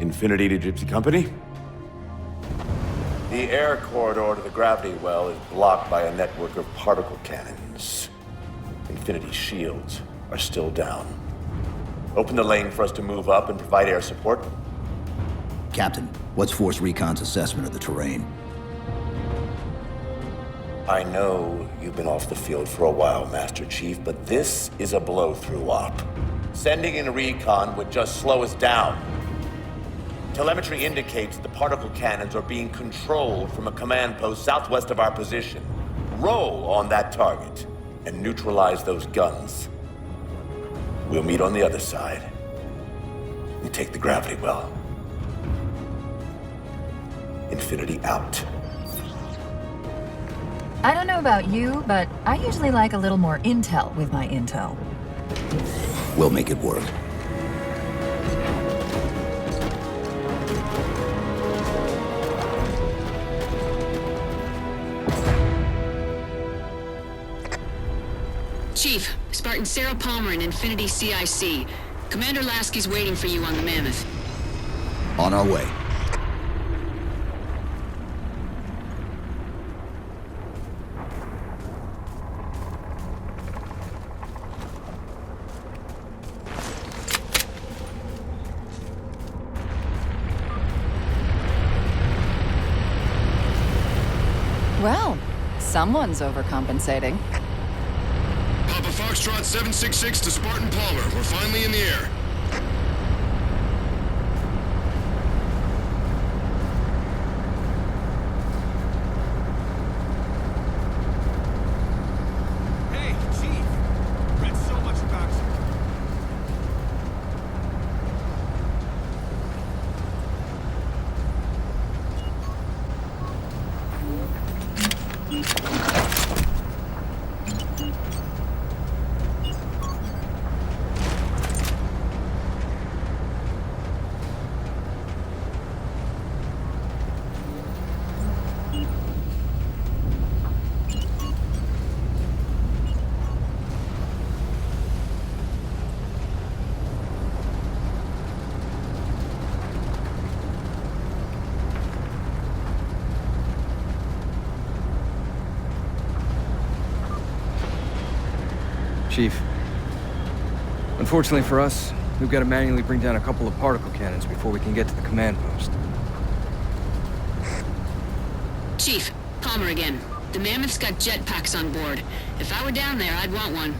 Infinity to Gypsy Company? The air corridor to the gravity well is blocked by a network of particle cannons. Infinity's shields are still down. Open the lane for us to move up and provide air support. Captain, what's Force Recon's assessment of the terrain? I know you've been off the field for a while, Master Chief, but this is a blow-through op. Sending in a recon would just slow us down. Telemetry indicates the particle cannons are being controlled from a command post southwest of our position. Roll on that target and neutralize those guns. We'll meet on the other side and take the gravity well. Infinity out. I don't know about you, but I usually like a little more intel with my intel. We'll make it work. Chief, Spartan Sarah Palmer in Infinity CIC. Commander Lasky's waiting for you on the Mammoth. On our way. Well, someone's overcompensating. Papa Foxtrot 766 to Spartan Palmer. We're finally in the air. Hey, Chief! Read so much about you. Chief, unfortunately for us, we've got to manually bring down a couple of particle cannons before we can get to the command post. Chief, Palmer again. The Mammoth's got jetpacks on board. If I were down there, I'd want one.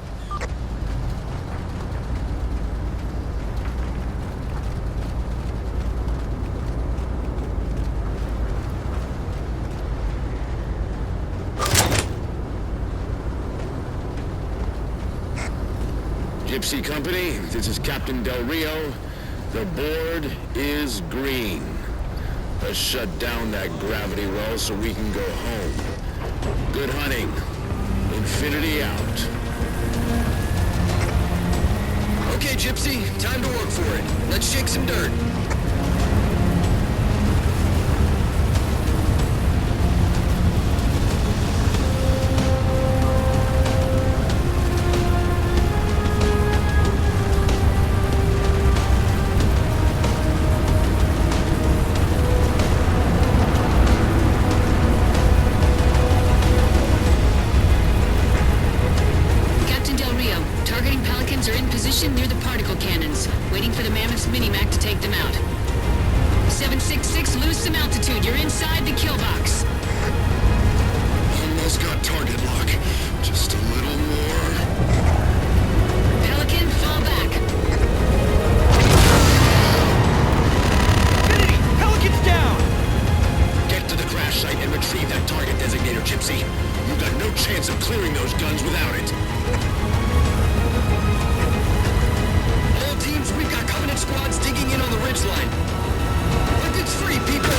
Gypsy Company, this is Captain Del Rio. The board is green. Let's shut down that gravity well so we can go home. Good hunting. Infinity out. Okay, Gypsy, time to work for it. Let's shake some dirt. Near the particle cannons, waiting for the Mammoth's mini-mac to take them out. 766, lose some altitude. You're inside the kill box. Almost got target lock. Just a little more. Pelican, fall back. Infinity! Pelican's down! Get to the crash site and retrieve that target designator, Gypsy. You've got no chance of clearing those guns without it. We've got Covenant squads digging in on the ridgeline. Weapons free, people!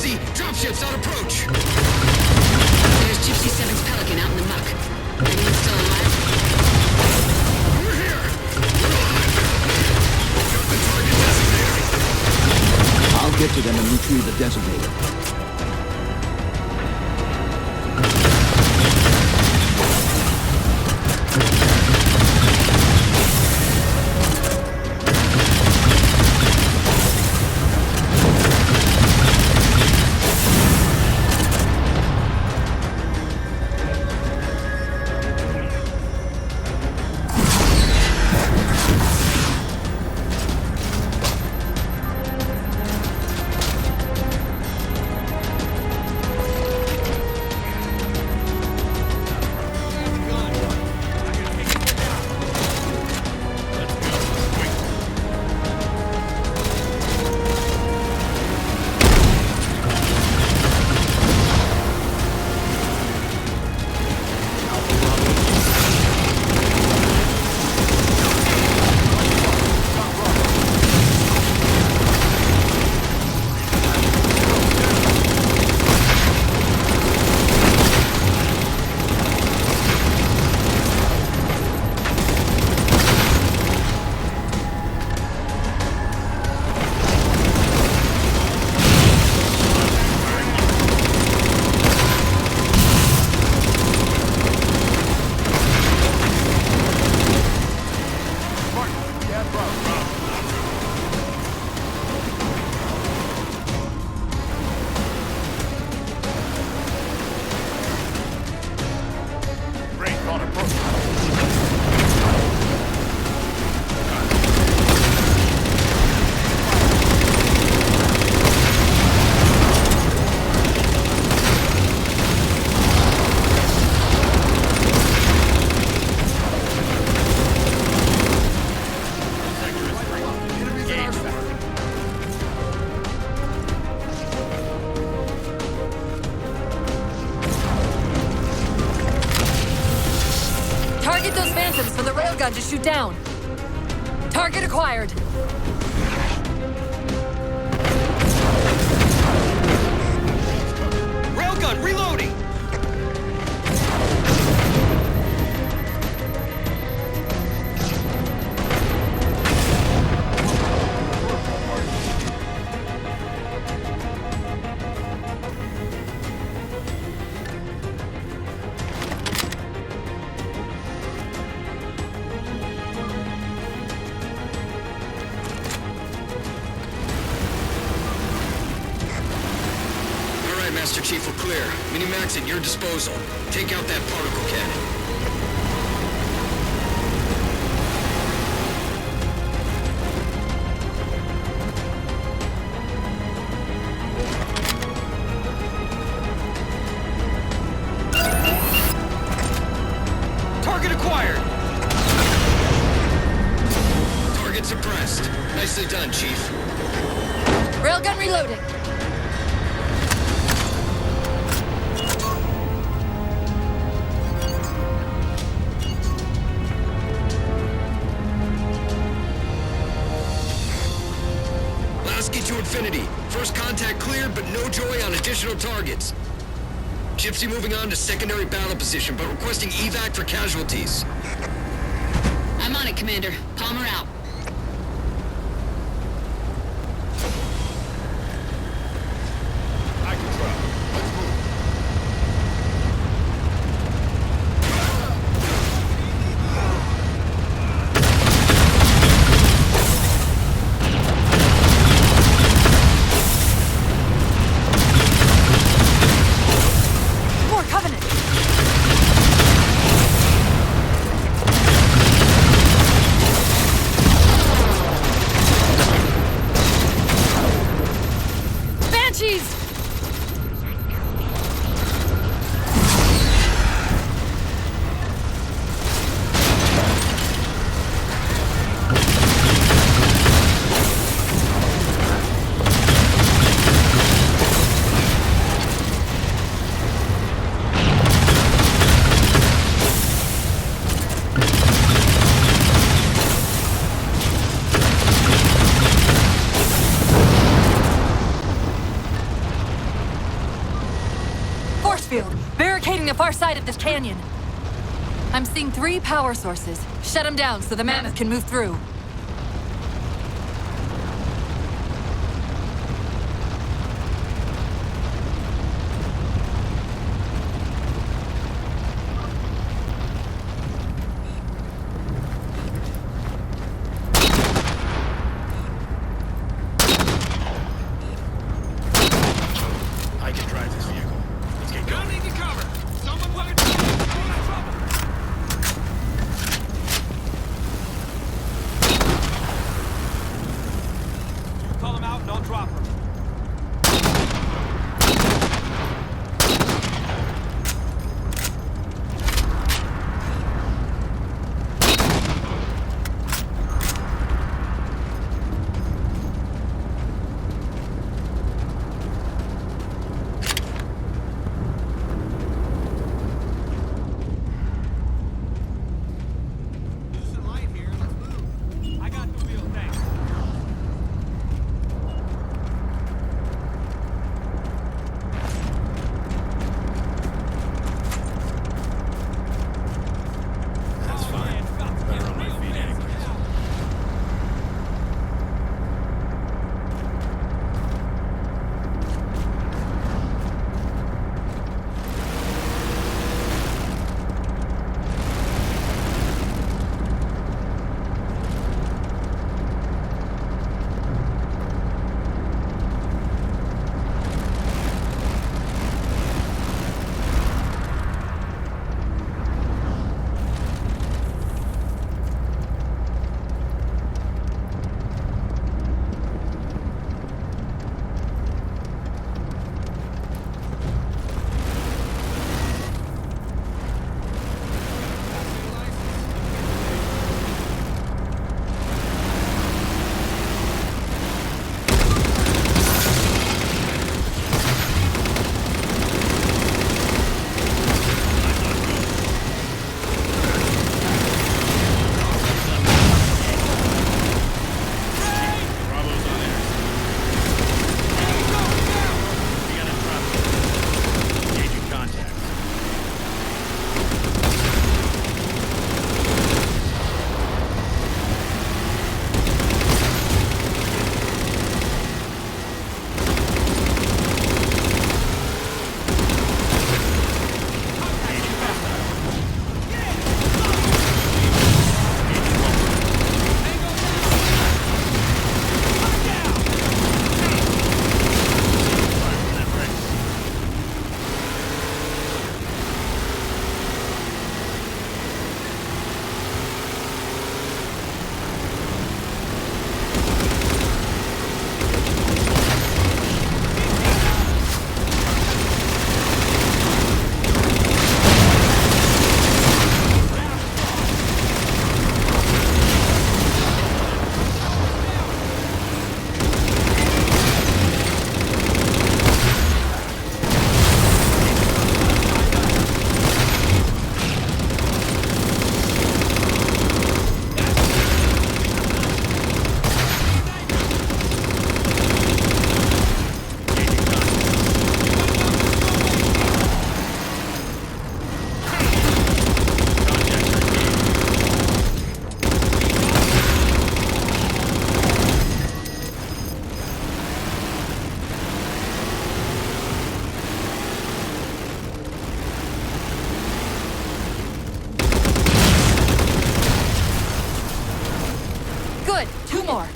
Gypsy! Dropships on approach! There's Gypsy 7's Pelican out in the muck. Anyone still alive? We're here! We're alive! Got the target designated! I'll get to them and retrieve the designator. Target those phantoms for the railgun to shoot down. Target acquired. Railgun reloading! Master Chief, we're clear. Mini-Mac's at your disposal. Take out that particle cannon. Target acquired! Target suppressed. Nicely done, Chief. Railgun reloading. Lasky to Infinity. First contact cleared, but no joy on additional targets. Gypsy moving on to secondary battle position, but requesting evac for casualties. I'm on it, Commander. Palmer out. I can try. Let's move. More Covenant. the far side of this canyon. I'm seeing 3 power sources. Shut them down so the Mammoth can move through. I can drive this vehicle. Let's get going. Need to cover. Someone we're in trouble. You call them out and I'll drop her. Loosen light here. Let's move. I got the wheel, thanks. That's fine. Better on my feet anyways. Bravo's on air. We got a drop. Engaging contact. Good. 2 more.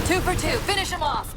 Two for 2. Finish him off.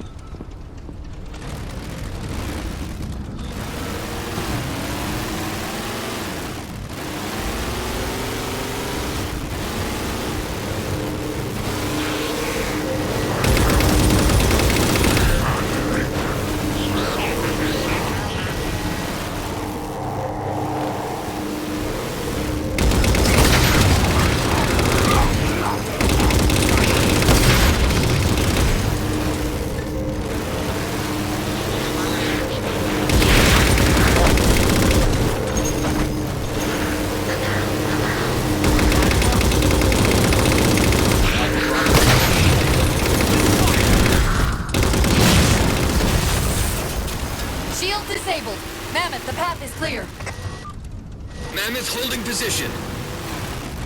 Mammoth holding position.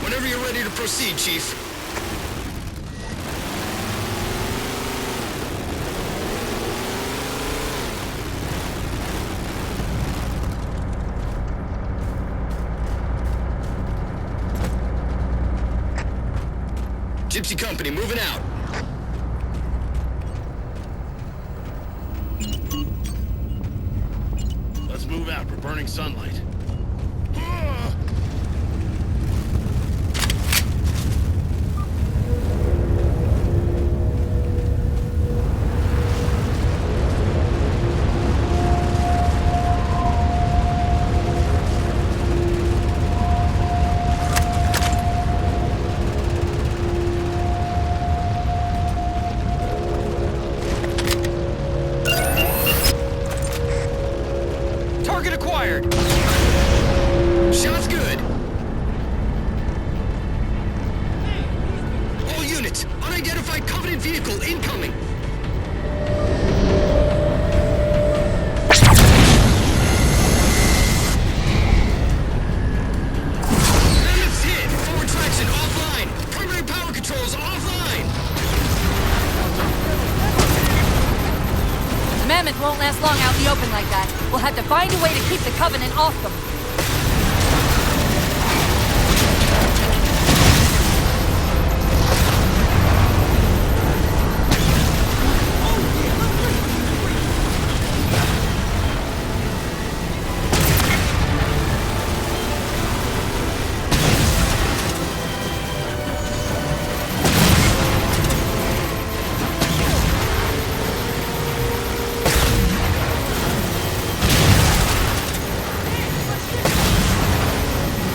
Whenever you're ready to proceed, Chief. Gypsy Company, moving out. Let's move out. We're burning sunlight. Target acquired. Shots good. All units, unidentified Covenant vehicle incoming. Mammoth's hit. Forward traction offline. Primary power controls offline. The Mammoth won't last long out in the open like that. We'll have to find a way to keep the Covenant off them.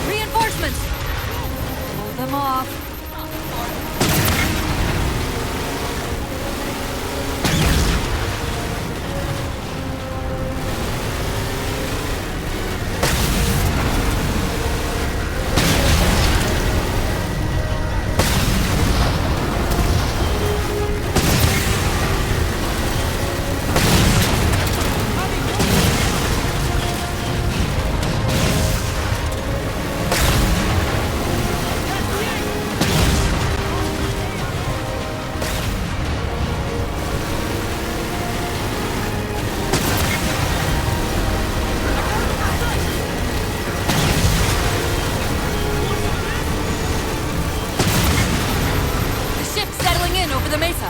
Reinforcements! Hold them off. Over the mesa.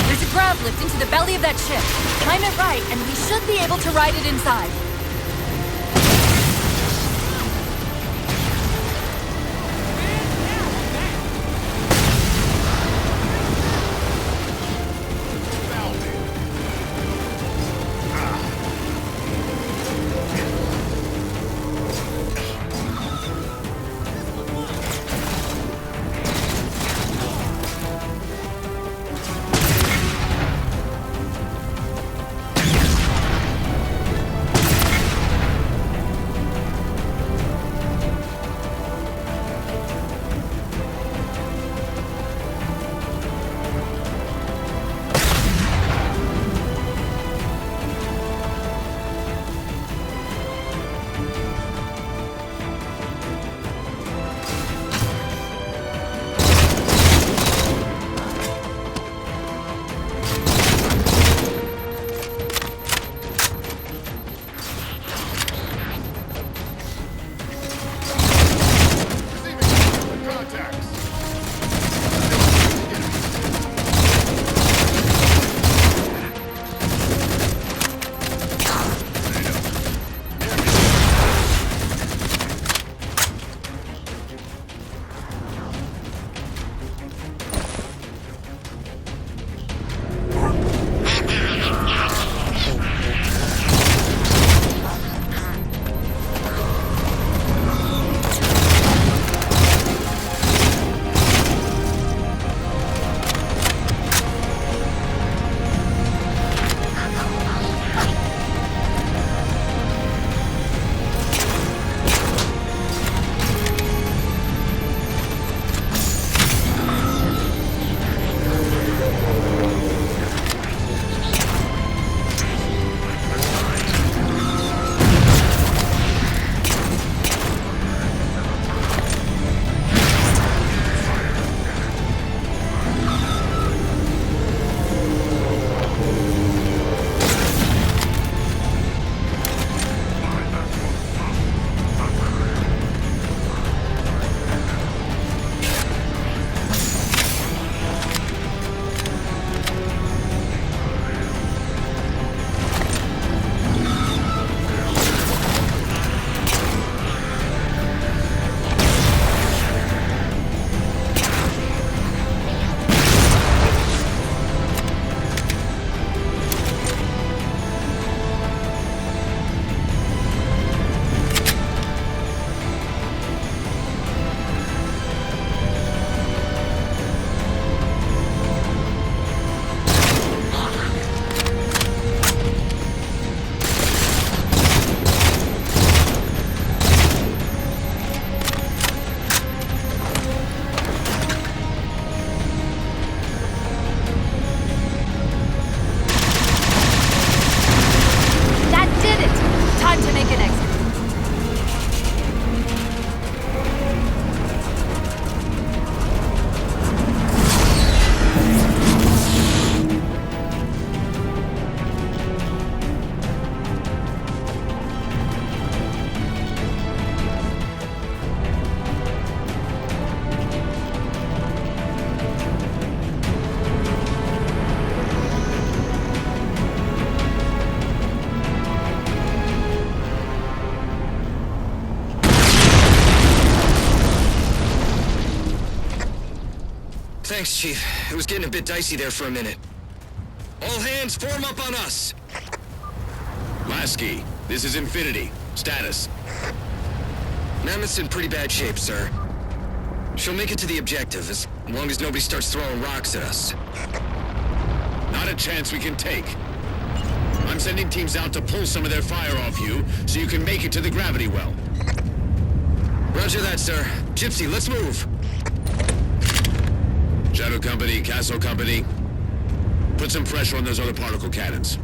There's a grav lift into the belly of that ship. Time it right, and we should be able to ride it inside. Thanks, Chief. It was getting a bit dicey there for a minute. All hands form up on us! Lasky, this is Infinity. Status. Mammoth's in pretty bad shape, sir. She'll make it to the objective as long as nobody starts throwing rocks at us. Not a chance we can take. I'm sending teams out to pull some of their fire off you, so you can make it to the gravity well. Roger that, sir. Gypsy, let's move! Shadow Company, Castle Company, put some pressure on those other particle cannons.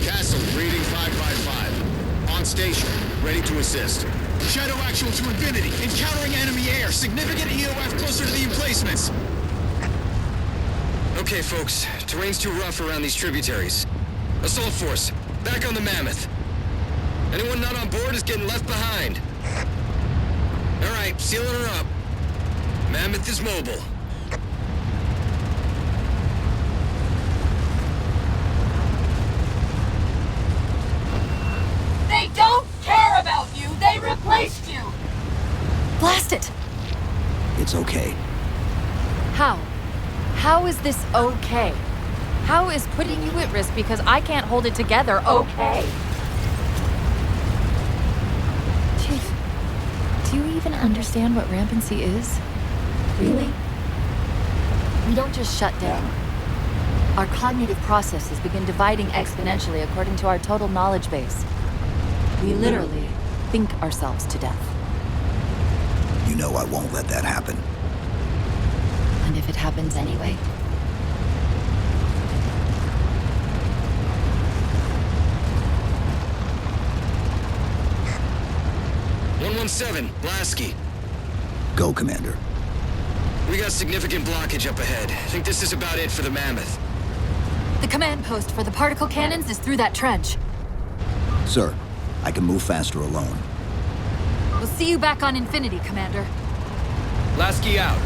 Castle, reading 555. On station, ready to assist. Shadow actual to Infinity. Encountering enemy air. Significant EOF closer to the emplacements. Okay, folks. Terrain's too rough around these tributaries. Assault force, back on the Mammoth. Anyone not on board is getting left behind. All right, sealing her up. Mammoth is mobile. They don't care about you! They replaced you! Blast it! It's okay. How? How is this okay? How is putting you at risk because I can't hold it together okay? Chief, do you even understand what rampancy is? Really? We don't just shut down. Our cognitive processes begin dividing exponentially according to our total knowledge base. We literally think ourselves to death. You know I won't let that happen. And if it happens anyway? "117, Lasky. Go, Commander. We got significant blockage up ahead. Think this is about it for the Mammoth. The command post for the particle cannons is through that trench. Sir, I can move faster alone. We'll see you back on Infinity, Commander. Lasky out.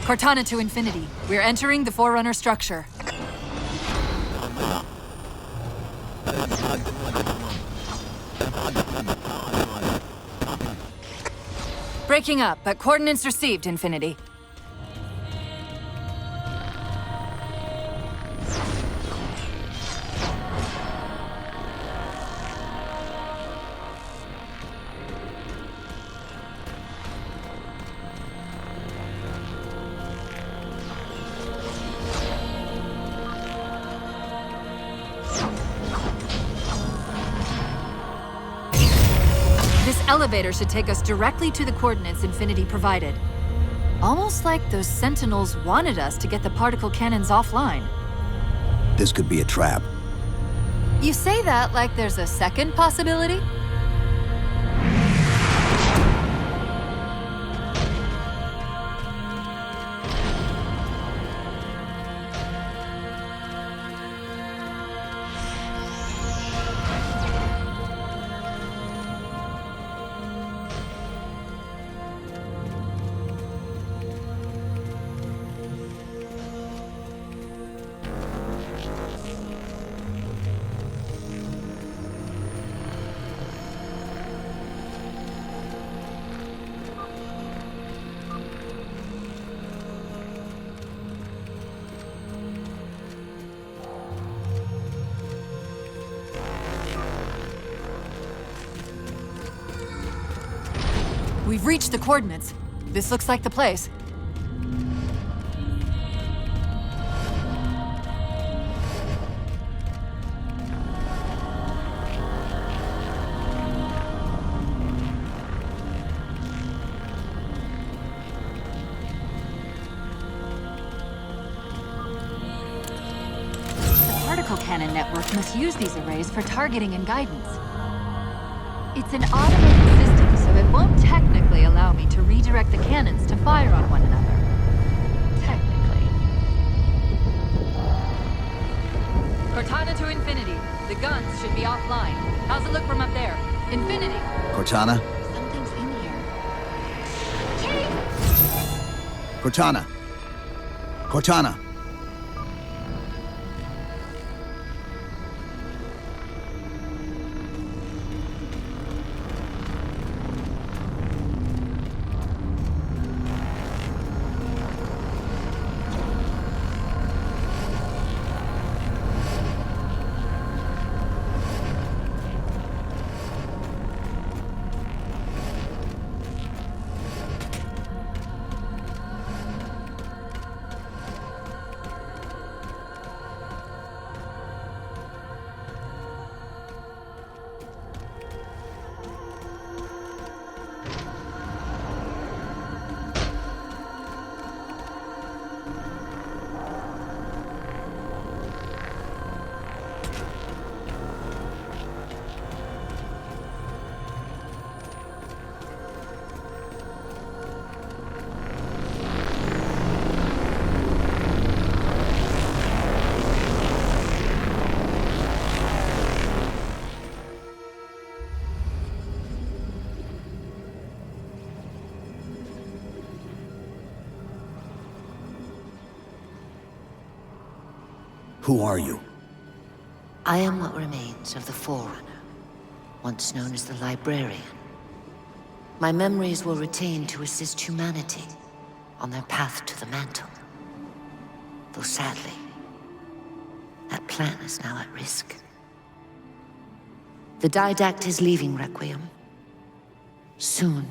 Cortana to Infinity. We're entering the Forerunner structure. Breaking up, but coordinates received, Infinity. This elevator should take us directly to the coordinates Infinity provided. Almost like those Sentinels wanted us to get the particle cannons offline. This could be a trap. You say that like there's a second possibility? We've reached the coordinates. This looks like the place. The particle cannon network must use these arrays for targeting and guidance. It's an automated system, so it won't technically allow me to redirect the cannons to fire on one another. Technically. Cortana to Infinity. The guns should be offline. How's it look from up there? Infinity! Cortana? Something's in here. Cortana! Cortana! Who are you? I am what remains of the Forerunner, once known as the Librarian. My memories were retained to assist humanity on their path to the mantle. Though sadly, that plan is now at risk. The Didact is leaving Requiem. Soon.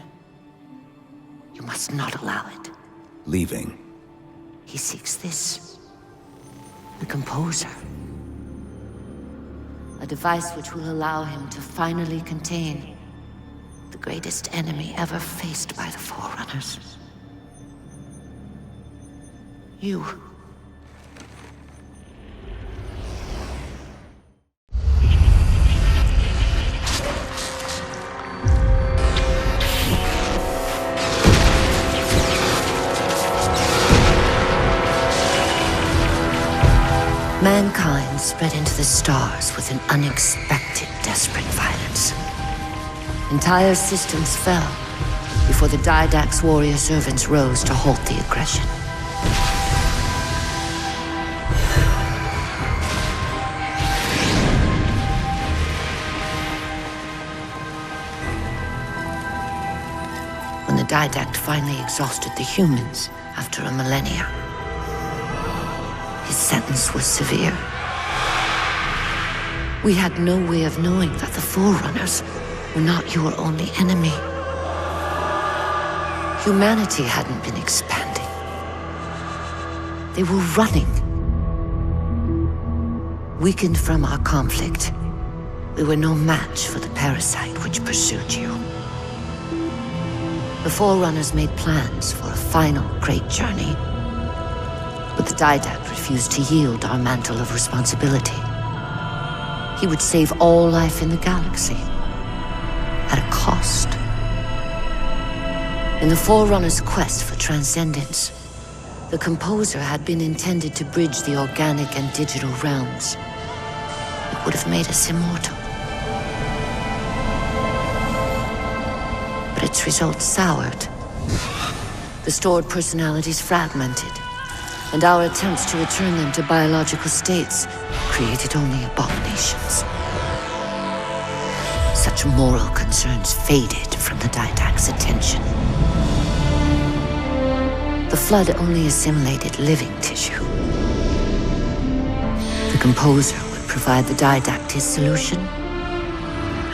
You must not allow it. Leaving. He seeks this. The Composer. A device which will allow him to finally contain the greatest enemy ever faced by the Forerunners. You. Mankind spread into the stars with an unexpected, desperate violence. Entire systems fell before the Didact's warrior servants rose to halt the aggression. When the Didact finally exhausted the humans after a millennia, his sentence was severe. We had no way of knowing that the Forerunners were not your only enemy. Humanity hadn't been expanding. They were running. Weakened from our conflict, we were no match for the parasite which pursued you. The Forerunners made plans for a final great journey, but the Didact refused to yield our mantle of responsibility. He would save all life in the galaxy, at a cost. In the Forerunner's quest for transcendence, the Composer had been intended to bridge the organic and digital realms. It would have made us immortal. But its results soured. The stored personalities fragmented, and our attempts to return them to biological states created only abominations. Such moral concerns faded from the Didact's attention. The Flood only assimilated living tissue. The Composer would provide the Didact his solution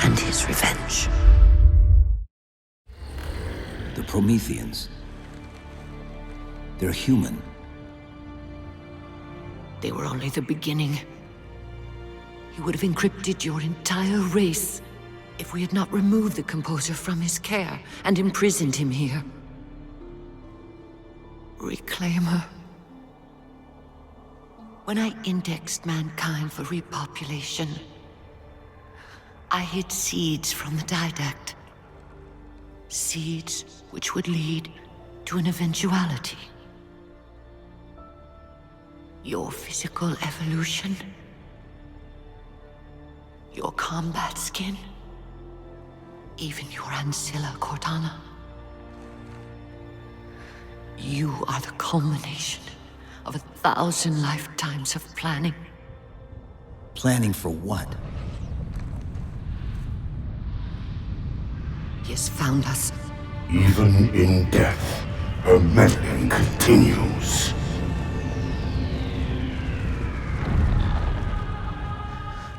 and his revenge. The Prometheans. They're human. They were only the beginning. He would have encrypted your entire race if we had not removed the Composer from his care and imprisoned him here. Reclaimer. When I indexed mankind for repopulation, I hid seeds from the Didact. Seeds which would lead to an eventuality. Your physical evolution, your combat skin, even your ancilla Cortana. You are the culmination of 1,000 lifetimes of planning. Planning for what? He has found us. Even in death, her meddling continues.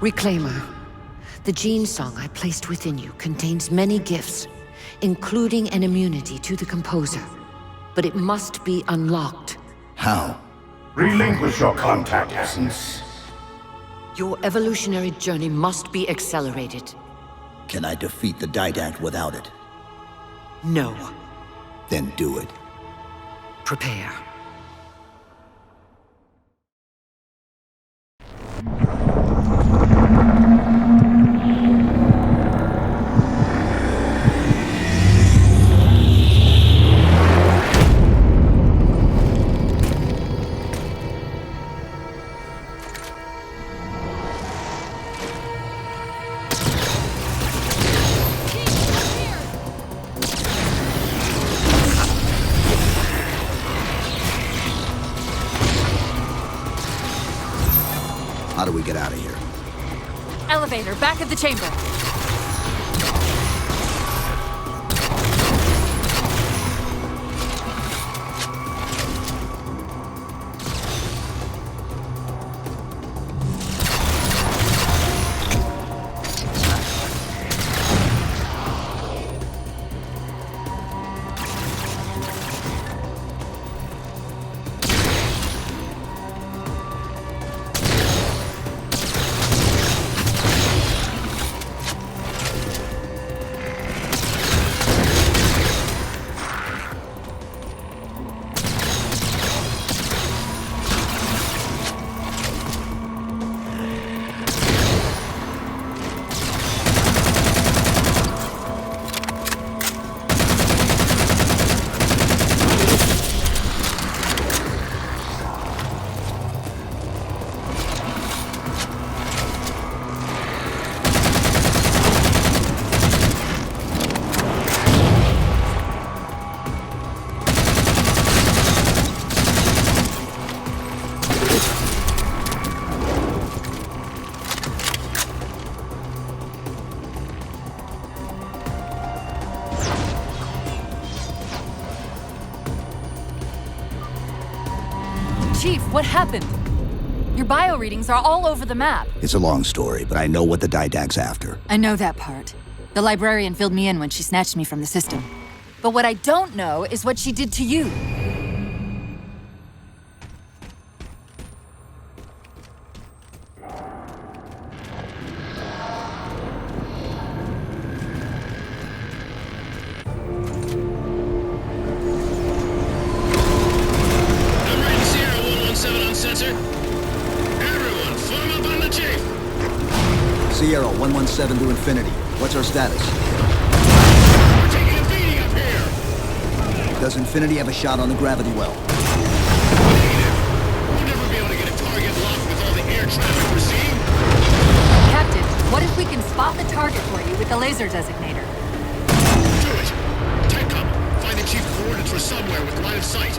Reclaimer. The gene song I placed within you contains many gifts, including an immunity to the Composer. But it must be unlocked. How? Relinquish your contact essence. Your evolutionary journey must be accelerated. Can I defeat the Didact without it? No. Then do it. Prepare. How do we get out of here? Elevator, back at the chamber. Chief, what happened? Your bio readings are all over the map. It's a long story, but I know what the Didact's after. I know that part. The librarian filled me in when she snatched me from the system. But what I don't know is what she did to you. Sierra 117 to Infinity. What's our status? We're taking a beating up here! Does Infinity have a shot on the gravity well? Negative. We'll never be able to get a target locked with all the air traffic we're seeing. Captain, what if we can spot the target for you with the laser designator? Do it! Tech up! Find the chief coordinates for somewhere with line of sight.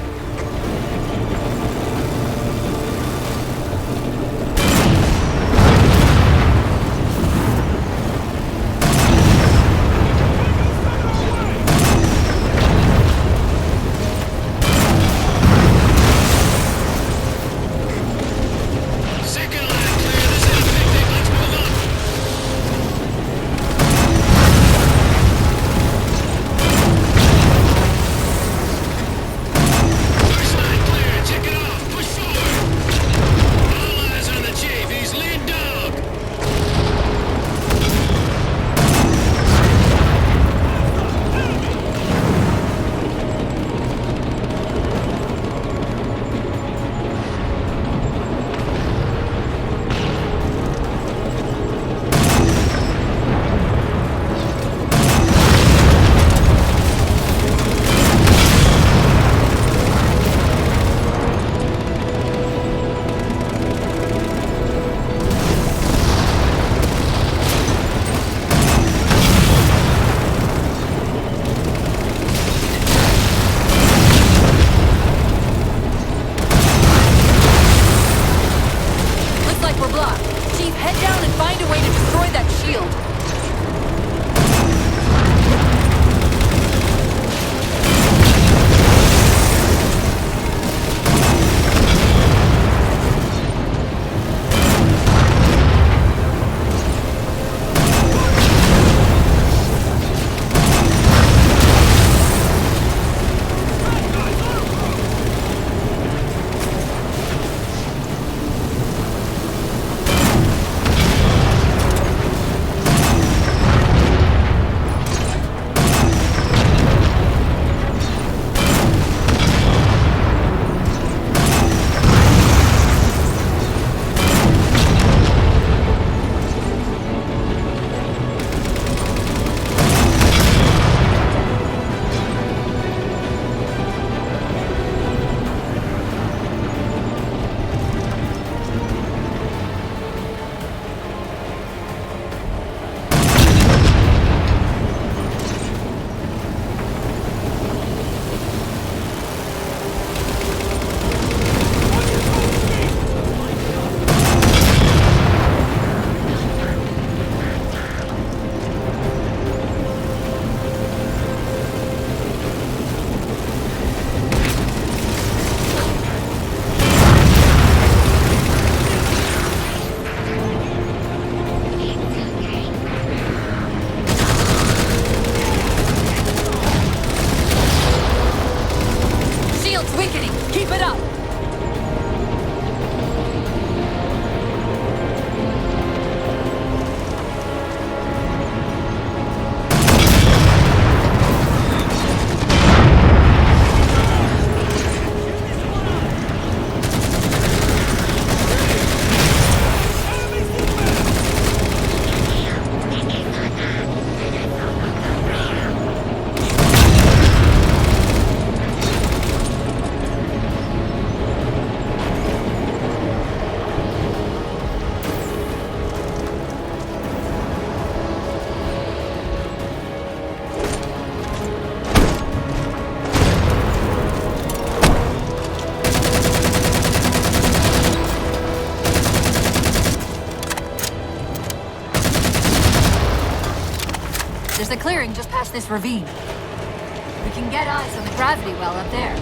There's a clearing just past this ravine. We can get eyes on the gravity well up there.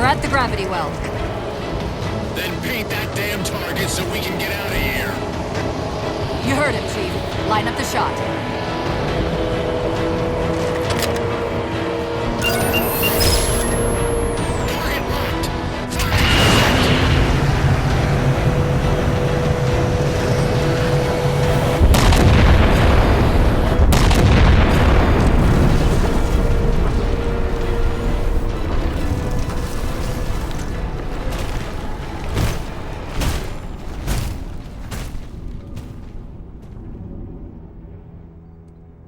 We're at the gravity well. Then paint that damn target so we can get out of here. You heard him, Chief. Line up the shot. Target locked. Fire.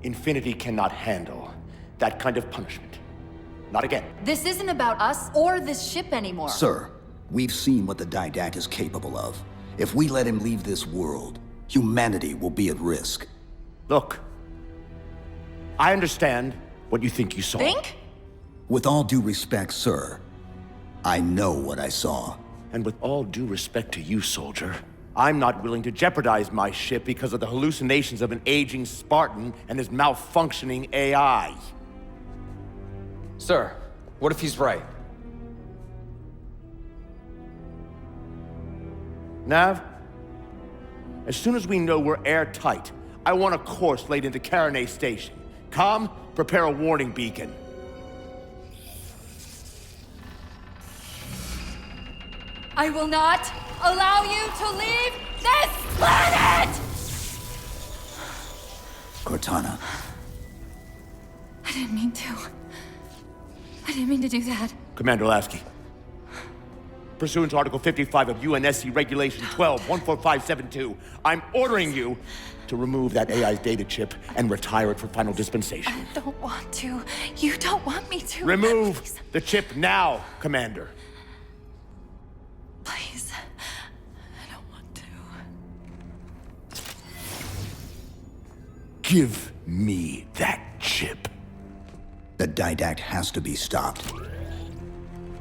Infinity cannot handle that kind of punishment. Not again. This isn't about us or this ship anymore. Sir, we've seen what the Didact is capable of. If we let him leave this world, humanity will be at risk. Look, I understand what you think you saw. Think? With all due respect, sir, I know what I saw. And with all due respect to you, soldier, I'm not willing to jeopardize my ship because of the hallucinations of an aging Spartan and his malfunctioning AI. Sir, what if he's right? Nav, as soon as we know we're airtight, I want a course laid into Caranay Station. Com, prepare a warning beacon. I will not allow you to leave this planet! Cortana. I didn't mean to. I didn't mean to do that. Commander Lasky, pursuant to Article 55 of UNSC Regulation 12-14572, I'm ordering you to remove that AI's data chip and retire it for final dispensation. I don't want to. You don't want me to. Remove Please. the chip now, Commander. Please. I don't want to. Give me that chip. The Didact has to be stopped.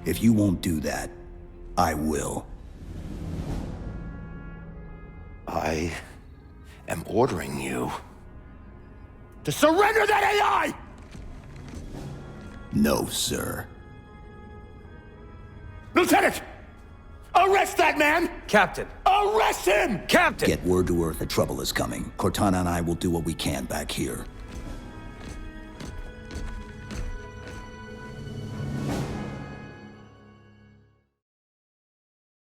If you won't do that, I will. I am ordering you to surrender that AI! No, sir. Lieutenant! Arrest that man! Captain! Arrest him! Captain! Get word to her if the trouble is coming. Cortana and I will do what we can back here.